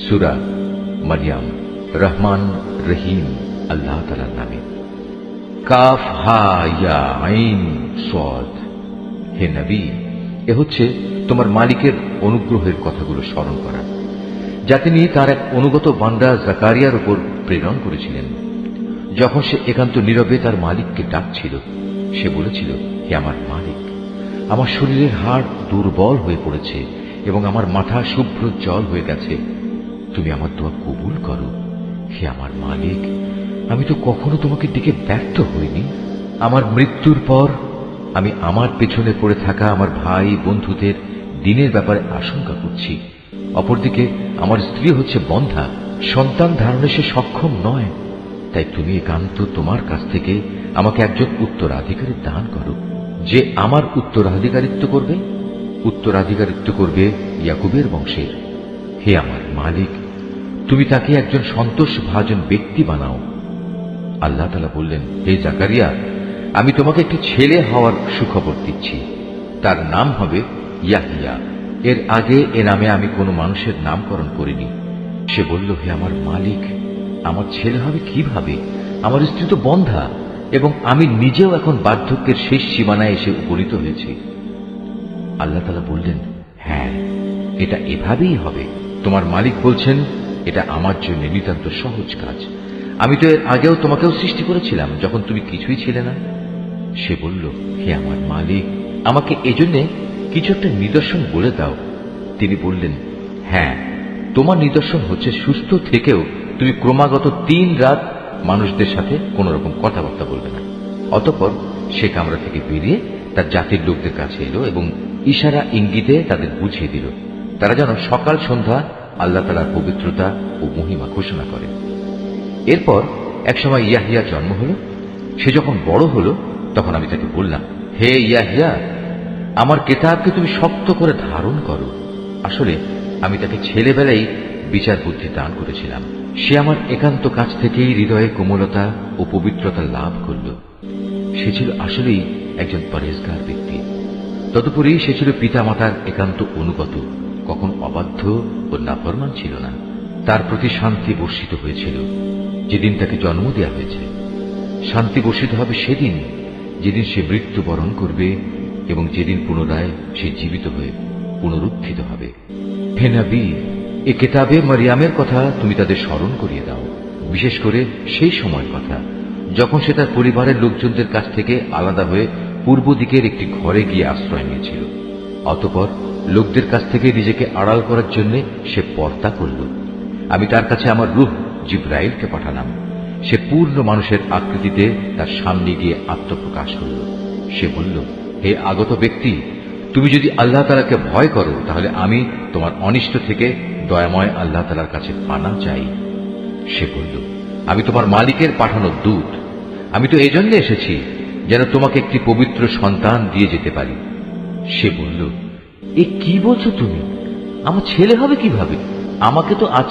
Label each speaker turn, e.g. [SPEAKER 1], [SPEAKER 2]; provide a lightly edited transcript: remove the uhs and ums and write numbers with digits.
[SPEAKER 1] সূরা মারইয়াম, রহমান রহিম আল্লাহ তাআলার নামে। কাফ হা ইয়া আইন সাদ। হে নবী, এ হচ্ছে তোমার মালিকের অনুগ্রহের কথাগুলো স্মরণ করা, যা তিনি তার এক অনুগত বান্দা জাকারিয়ার উপর প্রেরণ করেছিলেন। যখন সে একান্ত নীরবে তার মালিককে ডাকছিল, সে বলেছিল, হে আমার মালিক, আমার শরীরের হাড় দুর্বল হয়ে পড়েছে এবং আমার মাথা শুভ্র জল হয়ে গেছে, তুমি আমার দোয়া কবুল করো। হে আমার মালিক, আমি তো কখনো তোমাকে ডেকে ব্যর্থ হইনি। আমার মৃত্যুর পর আমি আমার পেছনে পড়ে থাকা আমার ভাই বন্ধুদের দিনের ব্যাপারে আশঙ্কা করছি। অপরদিকে আমার স্ত্রী হচ্ছে বন্ধ্যা, সন্তান ধারণে সে সক্ষম নয়। তাই তুমি একান্ত তোমার কাছ থেকে আমাকে একজন উত্তরাধিকারী দান করো, যে আমার উত্তরাধিকারিত্ব করবে ইয়াকুবের বংশের। হে আমার মালিক, তুমি তাকে একজন সন্তোষভাজন ব্যক্তি বানাও। আল্লাহ তাআলা বললেন, হে জাকারিয়া, আমি তোমাকে একটি ছেলে হওয়ার সুখবর দিচ্ছি। তার নাম হবে ইয়াহিয়া। এর আগে এ নামে আমি কোনো মানুষের নামকরণ করিনি। সে বলল, হে আমার মালিক, আমার ছেলে হবে কিভাবে? আমার স্ত্রী তো বন্ধ্যা এবং আমি নিজেও এখন বার্ধক্যের শেষ সীমানায় এসে উপনীত হয়েছি। আল্লাহ তাআলা বললেন, হ্যাঁ, এটা এভাবেই হবে। তোমার মালিক বলছেন, এটা আমার জন্য নিতান্ত সহজ কাজ। আমি তো এর আগেও তোমাকেও সৃষ্টি করেছিলাম যখন তুমি কিছুই ছিলে না। সে বলল, হে আমার মালিক, আমাকে এজন্য কিছু একটা নিদর্শন বলে দাও। তিনি বললেন, হ্যাঁ, তোমার নিদর্শন হচ্ছে সুস্থ থেকেও তুমি ক্রমাগত 3 রাত মানুষদের সাথে কোন রকম কথাবার্তা বলবে না। অতঃপর সে কামরা থেকে বেরিয়ে তার জাতির লোকদের কাছে এলো এবং ইশারা ইঙ্গিতে তাদের বুঝিয়ে দিল, তারা যেন সকাল সন্ধ্যা আল্লাহ তাআলার পবিত্রতা ও মহিমা ঘোষণা করে। এরপর একসময় ইয়াহিয়ার জন্ম হল। সে যখন বড় হল, তখন আমি তাকে বললাম, হে ইয়াহিয়া, আমার কিতাবকে তুমি শক্ত করে ধারণ করো। আসলে আমি তাকে ছেলেবেলায় বিচার বুদ্ধি দান করেছিলাম। সে আমার একান্ত কাছ থেকেই হৃদয়ে কোমলতা ও পবিত্রতা লাভ করল। সে ছিল আসলেই একজন পরহেজগার ব্যক্তি। তদুপরি সে ছিল পিতামাতার একান্ত অনুগত, কখন অবাধ্য ও নাফরমান ছিল না। তার প্রতি শান্তি বর্ষিত হয়েছিল যেদিন তাকে জন্ম দেওয়া হয়েছে। শান্তি বর্ষিত হবে সেদিন যেদিন সে মৃত্যুবরণ করবে এবং যেদিন পুনরায় সে জীবিত হয়ে পুনরুত্থিত হবে। হে নবী, এ কিতাবে মারইয়ামের কথা তুমি তাদের স্মরণ করিয়ে দাও, বিশেষ করে সেই সময়ের কথা যখন সে তার পরিবারের লোকজনদের কাছ থেকে আলাদা হয়ে পূর্ব দিকের একটি ঘরে গিয়ে আশ্রয় নিয়েছিল। অতঃপর লোকদের কাছ থেকে নিজেকে আড়াল করার জন্য সে পর্দা করল। আমি তার কাছে আমার রূহ জিবরাইলকে পাঠালাম। সে পূর্ণ মানুষের আকৃতিতে তার সামনে গিয়ে আত্মপ্রকাশ করল। সে বলল, হে আগত ব্যক্তি, তুমি যদি আল্লাহ তাআলাকে ভয় করো, তাহলে আমি তোমার অনিষ্ট থেকে দয়াময় আল্লাহ তাআলার কাছে পানা চাই। সে বলল, আমি তোমার মালিকের পাঠানো দূত। আমি তো এজন্য এসেছি যেন তোমাকে একটি পবিত্র সন্তান দিয়ে যেতে পারি। সে বলল, এ কি বলছো তুমি? আমার ছেলে হবে কিভাবে? আমাকে তো আজ